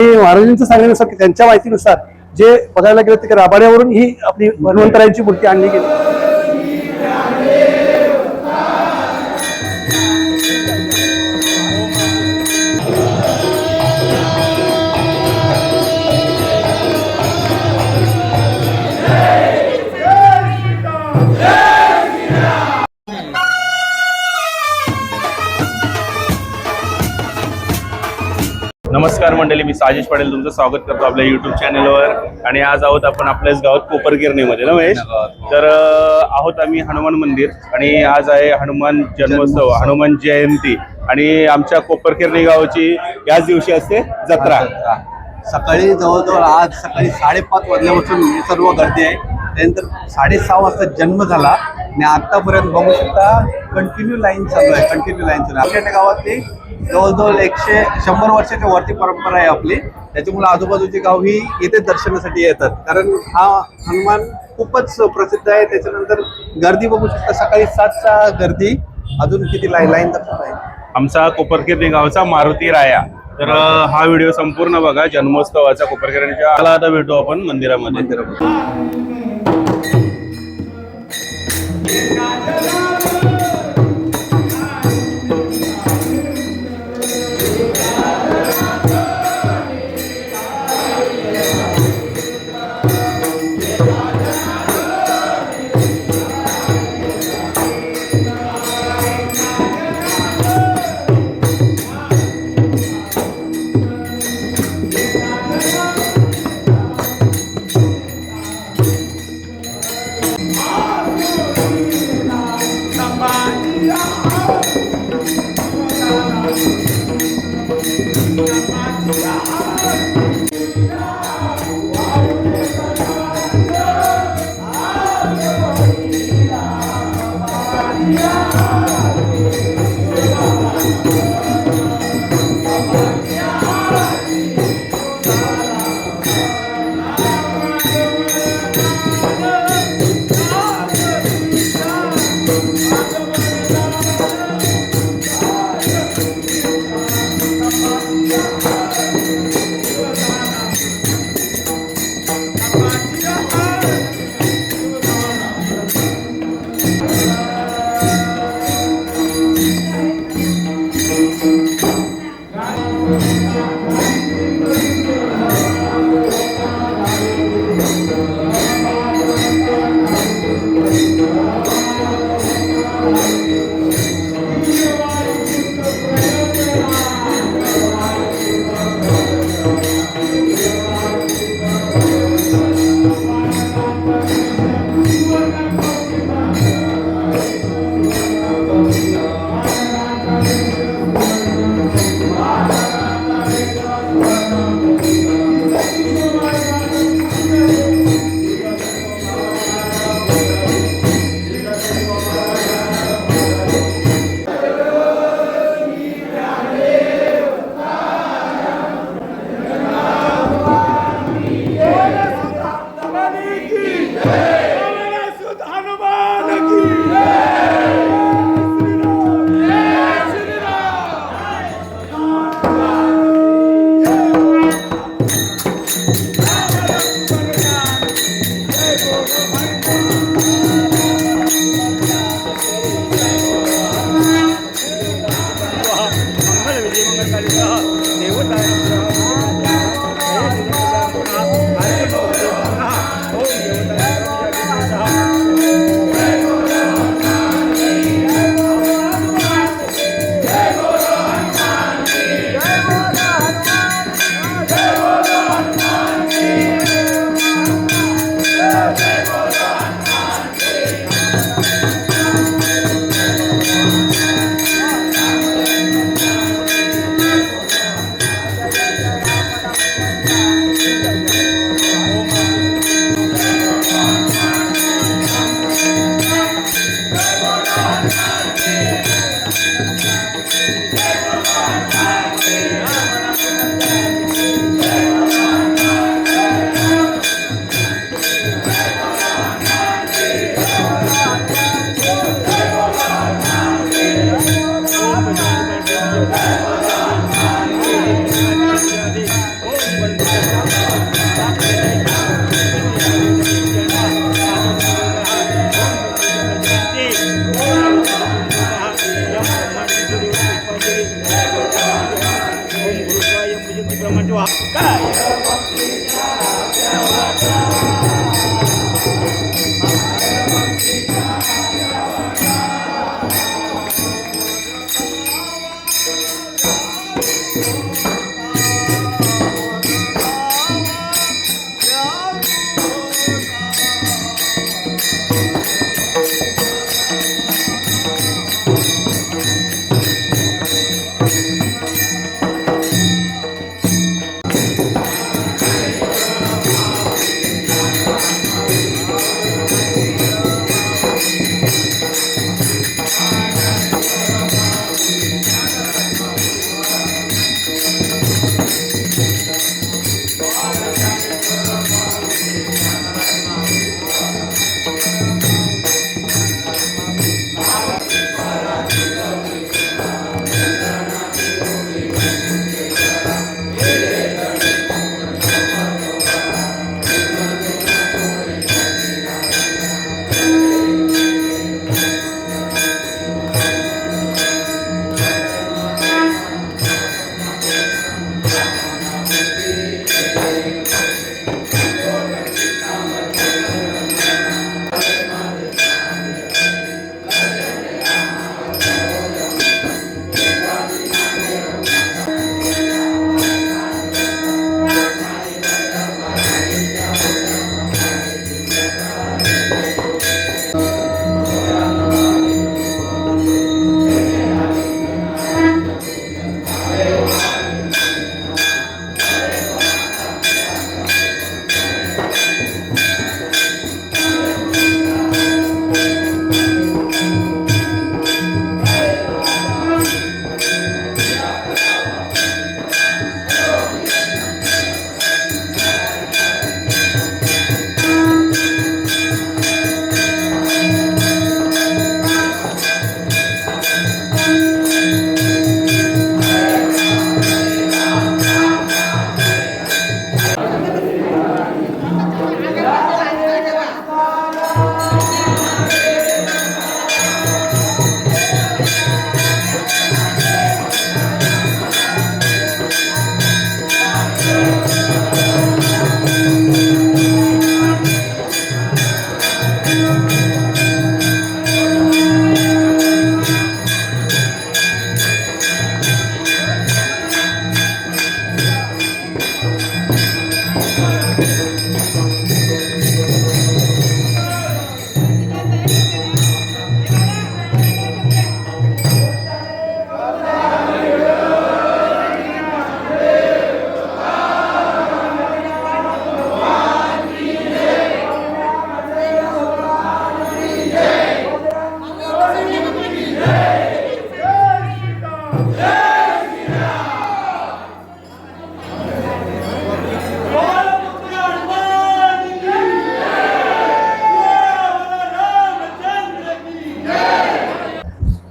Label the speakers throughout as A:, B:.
A: महाराजांचं सांगण्यानुसार की त्यांच्या माहितीनुसार जे बघायला गेलं तर राबाड्यावरून ही आपली हनुमंतरायांची मूर्ती आणली गेली.
B: नमस्कार मंडळी, मी साजेश पाटील तुमचं स्वागत करतो आपल्या युट्यूब चॅनलवर. आणि आज आहोत आपण आपल्याच गावात कोपरगिरणीमध्ये ना महेश. तर आहोत आम्ही हनुमान मंदिर आणि आज आहे हनुमान जन्मोत्सव, हनुमान जयंती. आणि आमच्या कोपरगिरणी गावाची याच दिवशी असते जत्रा.
C: सकाळी जवळजवळ आज सकाळी 5:30 वाजल्यापासून सर्व गर्दी आहे. त्यानंतर 6:30 वाजता जन्म झाला आणि आतापर्यंत बघू शकता कंटिन्यू लाईन चालू आहे. आपल्या गावातली जवळजवळ 100 वर्षाच्या वरती परंपरा आहे आपली. त्याच्यामुळे आजूबाजूची गाव ही येथे दर्शनासाठी येतात, कारण हा हनुमान खूपच प्रसिद्ध आहे. त्याच्यानंतर गर्दी बघू शकता, सकाळी 7च्या गर्दी, अजून किती लाईन दाखवत आहे.
B: आमचा कोपरगिरणी गावचा मारुती राया. तर हा व्हिडिओ संपूर्ण बघा जन्मोत्सवाचा कोपरगिरणीच्या. आता भेटू आपण मंदिरामध्ये.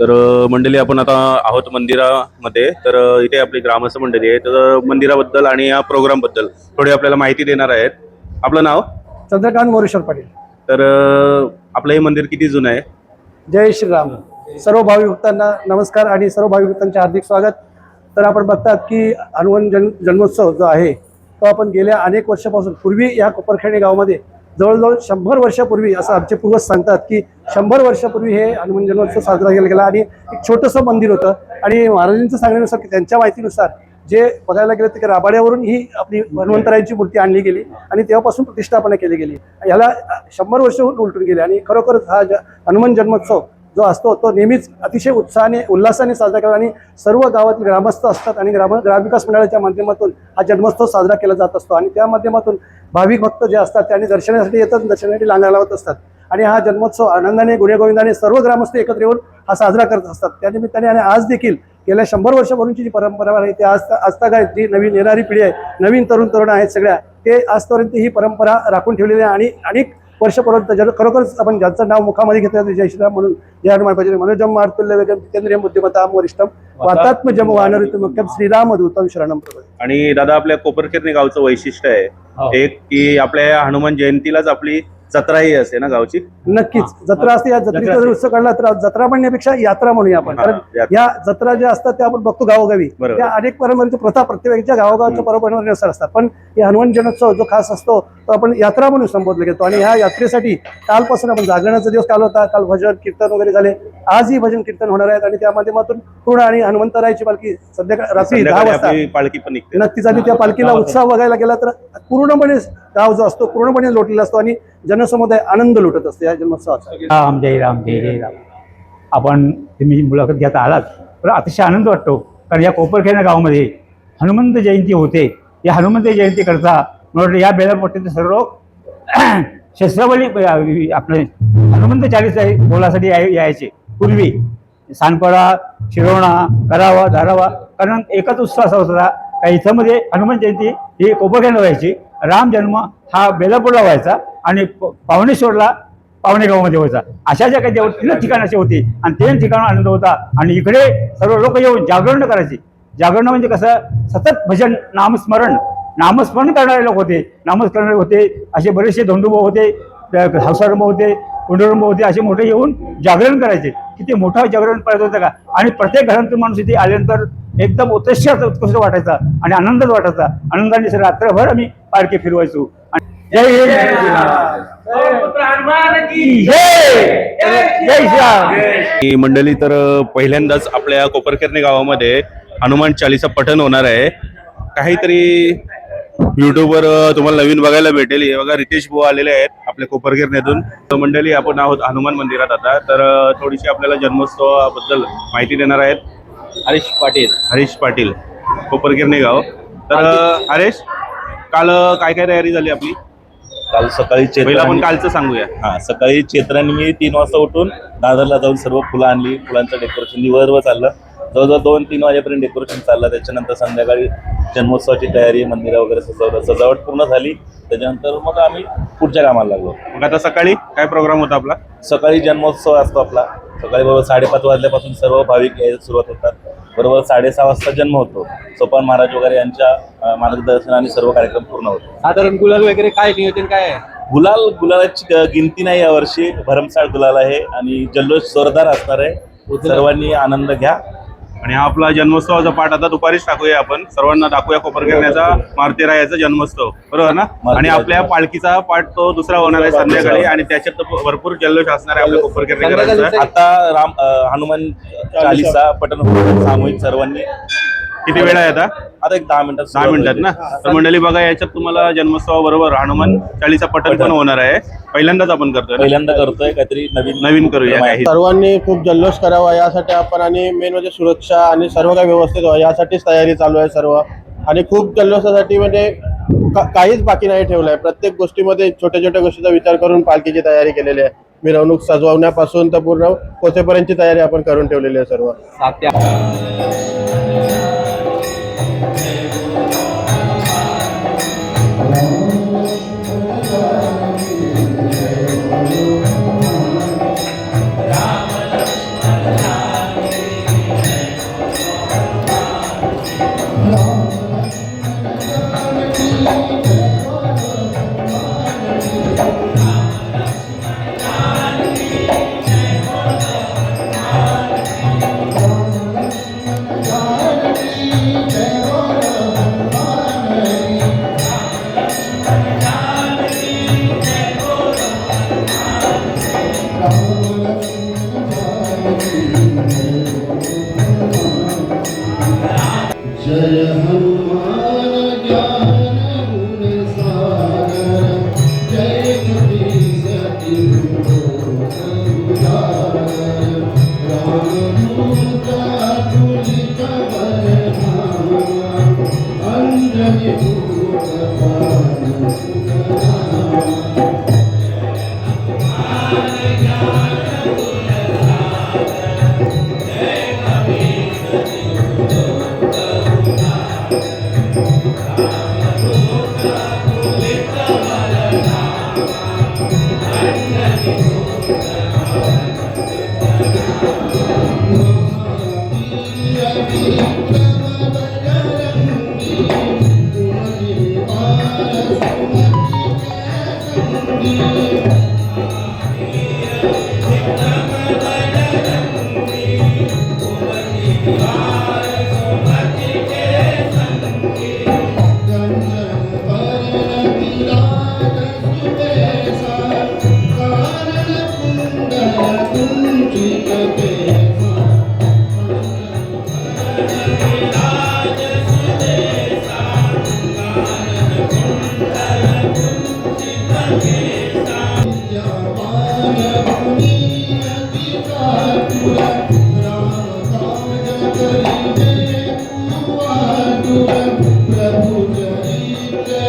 B: तर मंडळी आपण आता आहोत मंदिरामध्ये. तर इथे आपली ग्रामस्थ मंडळी आहे, तर मंदिराबद्दल आणि या प्रोग्राम बद्दल थोडी आपल्याला माहिती देणार आहेत. आपलं नाव?
A: चंद्रकांत मोरेश्वर पाटील.
B: तर आपलं हे मंदिर किती जुनं आहे?
A: जय श्रीराम. सर्व भाविक भक्तांना नमस्कार आणि सर्व भाविक भक्तांचे हार्दिक स्वागत. तर आपण बघतात की हनुमान जन्मोत्सव जो आहे तो आपण गेल्या अनेक वर्षापासून पूर्वी या कोपरखेडे गावामध्ये जवळजवळ 100 वर्षापूर्वी असं आमचे पूर्वज सांगतात की 100 वर्षापूर्वी हे हनुमान जन्मोत्सव साजरा केला गेला आणि एक छोटंसं मंदिर होतं. आणि महाराजांचं सांगण्यानुसार की त्यांच्या माहितीनुसार जे बघायला गेलं तर राबाड्यावरून ही आपली हनुमंतरायांची मूर्ती आणली गेली आणि तेव्हापासून प्रतिष्ठापना केली गेली. याला 100 वर्ष उलटून गेले आणि खरोखरच हा हनुमान जन्मोत्सव जो असतो तो नेहमीच अतिशय उत्साहाने उल्हासाने साजरा केला आणि सर्व गावातील ग्रामस्थ असतात आणि ग्रामविकास मंडळाच्या माध्यमातून हा जन्मोत्सव साजरा केला जात असतो. आणि त्या माध्यमातून भाविक भक्त जे असतात त्यांनी दर्शनासाठी येतात, दर्शनासाठी लांगा लावत असतात आणि हा जन्मोत्सव आनंदाने गुण्यागोविंदाने सर्व ग्रामस्थ एकत्र येऊन हा साजरा करत असतात. त्यानिमित्ताने आणि आज देखील गेल्या 100 वर्षापूर्वीची जी परंपरा आहे ते आजतागायत जी नवीन येणारी पिढी आहे, नवीन तरुण आहेत सगळ्या, ते आजपर्यंत ही परंपरा राखून ठेवलेली आहे. आणि अनेक वर्षपर्यंत खरोखरच आपण ज्यांचं नाव मुखामध्ये घेतलं जय श्रीराम म्हणून जय हनुमान भजन मनोजम मार्तुल्य वेगम जितेंद्रियम बुद्धिमत्ताम वरिष्ठम वातात्म जम वानरितुमक्यम श्रीरामदूतम शरणम प्रपद्ये.
B: आणि दादा आपल्या कोपरखिरणे गावचं वैशिष्ट्य आहे एक की आपल्या या हनुमान जयंतीलाच आपली जत्राही असते ना गावची.
A: नक्कीच जत्रा असते. या जत्रेचा जर उत्सव काढला तर जत्रा म्हणण्यापेक्षा यात्रा म्हणूया आपण. कारण या जत्रा ज्या असतात त्या आपण बघतो गावोगावी,
B: बरोबर.
A: त्या अनेक परंपरेच्या प्रथा प्रत्येकाच्या गावोगावच्या परंपरेनुसार असतात. पण हे हनुमान जन्मोत्सव जो खास असतो तो आपण यात्रा म्हणून संबोधला घेतो. आणि ह्या यात्रेसाठी कालपासून आपण जागरणाचा दिवस काल होता. काल भजन कीर्तन वगैरे झाले. आजही भजन कीर्तन होणार आहेत आणि त्या माध्यमातून पूर्ण आणि हनुमंतरायाची पालखी संध्याकाळी रात्री 10 वाजता
B: आपली पालखी पण निघते.
A: नक्कीच. आणि त्या पालखीला उत्साह बघायला गेला तर पूर्णपणे गाव जो असतो पूर्णपणे लोटलेला असतो आणि जनसमुदाय आनंद लुटत असतो या जन्मोत्सवाचा.
D: राम जय राम जय जय राम. आपण तुम्ही मुलाखत घेता आलात तर अतिशय आनंद वाटतो. कारण या कोपरखेरणा गावामध्ये हनुमंत जयंती होते. या हनुमंत जयंती करता मला वाटतं या बेलापट्टीचे सर्व शस्त्रावली आपले हनुमंत चालीसा बोलासाठी यायचे. पूर्वी सानपाडा शिरोणा करावा धारावा कारण एकच उत्साह असा होता का इथं मध्ये हनुमान जयंती ही कोपरखेरणा व्हायची. राम जन्म हा बेलापूरला व्हायचा आणि पावणेश्वरला पावणेगावमध्ये व्हायचा. अशा ज्या काही 3 ठिकाण असे होते आणि 3 ठिकाण आनंद होता. आणि इकडे सर्व लोक येऊन जागरण करायचे. जागरण म्हणजे कसं सतत भजन नामस्मरण करणारे लोक होते. नामस्मरण होते असे बरेचसे धोंडूभाऊ होते, हौसारंभ होते, कुंडरंभ होते. असे मोठे येऊन जागरण करायचे. किती मोठं जागरण पाहिजे होतं का. आणि प्रत्येक घरातून माणूस इथे आल्यानंतर एकदम उत्कृष्ट वाटायचा आणि आनंदच वाटायचा. आनंदाने रात्रभर आम्ही पालखी फिरवायचो. जय जय
B: ही मंडळी तर पहिल्यांदाच आपल्या कोपरखेरणे गावामध्ये हनुमान चालीसा पठण होणार आहे. काहीतरी युट्यूबवर तुम्हाला नवीन बघायला भेटेल. हे बघा रितेश भाऊ आलेले आहेत आपल्या कोपरखेरणेतून. मंडळी आपण आहोत हनुमान मंदिरात आता. तर थोडीशी आपल्याला जन्मोत्सवाबद्दल माहिती देणार आहेत हरीश पाटील कोपरखेरणे गाव. तर हरेश काल काय काय तयारी झाली आपली?
E: काल सकाळी
B: पहिला आपण कालचं सांगूया.
E: सकाळी चेत्राने मी 3 वाजता उठून दादरला जाऊन सर्व फुलं आणली. फुलांचं डेकोरेशन दिवसभर चाललं. जवळजवळ 2-3 वाजेपर्यंत डेकोरेशन चाललं. त्याच्यानंतर संध्याकाळी जन्मोत्सवाची तयारी, मंदिर वगैरे सजावट पूर्ण झाली. त्याच्यानंतर मग आम्ही पुढच्या कामाला लागलो.
B: मग आता सकाळी काय प्रोग्राम होता आपला?
E: सकाळी जन्मोत्सव असतो आपला. सकाळी बरोबर 5:30 वाजल्यापासून सर्व भाविक यायला सुरुवात होतात. बरोबर 6:30 वाजता जन्म होतो. सोपान महाराज वगैरे यांच्या मार्गदर्शनाने सर्व कार्यक्रम पूर्ण होतो.
C: साधारण गुलाल वगैरे काय नियोजन काय आहे?
E: गुलालाची गिनती नाही यावर्षी. भरमसाठ गुलाल आहे आणि जल्लोष जोरदार असणार आहे. सर्वांनी आनंद घ्या.
B: आणि हा आपला जन्मोत्सवाचा पाठ आता दुपारीच टाकूया. आपण सर्वांना दाखवूया कोपरखेरण्याचा मारुतीरायाचा जन्मोत्सव, बरोबर ना? आणि आपल्या पालखीचा पाठ तो दुसरा होणार आहे संध्याकाळी. आणि त्याच्यात भरपूर जल्लोष असणार आहे आपल्या कोपरखेरणेकरांचा.
E: आता हनुमान चालीसा पठण सामूहिक सर्वांनी.
B: किती वेळ आहे आता?
E: आता एक 10 मिनिटात
B: 10 मिनिटात ना. तर मंडळी बघा याच्यात तुम्हाला जन्मोत्सवाबरोबर हनुमान चालीसा पठण पण होणार आहे. पहिल्यांदाच आपण करतोय.
E: पहिल्यांदा करतोय काहीतरी नवीन
B: करूया काही.
F: सर्वांनी खूप जल्लोष करावा यासाठी आपण. आणि मेन म्हणजे सुरक्षा आणि सर्व काही व्यवस्थित व्हावं यासाठीच तयारी चालू आहे सर्व. आणि खूप जल्लोषासाठी म्हणजे काहीच बाकी नाही ठेवलं आहे. प्रत्येक गोष्टीमध्ये छोट्या छोट्या गोष्टीचा विचार करून पालखीची तयारी केलेली आहे. मिरवणूक सजवण्यापासून तर पूर्ण पोचेपर्यंतची तयारी आपण करून ठेवलेली आहे सर्व.
G: जय हनुमान ज्ञान गुण सागर जय कपीस रामदूत अतुलित बलधामा अंजनी भूत पावन सुखधामा।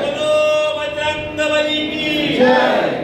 B: बोलो बजरंग बली की
G: जय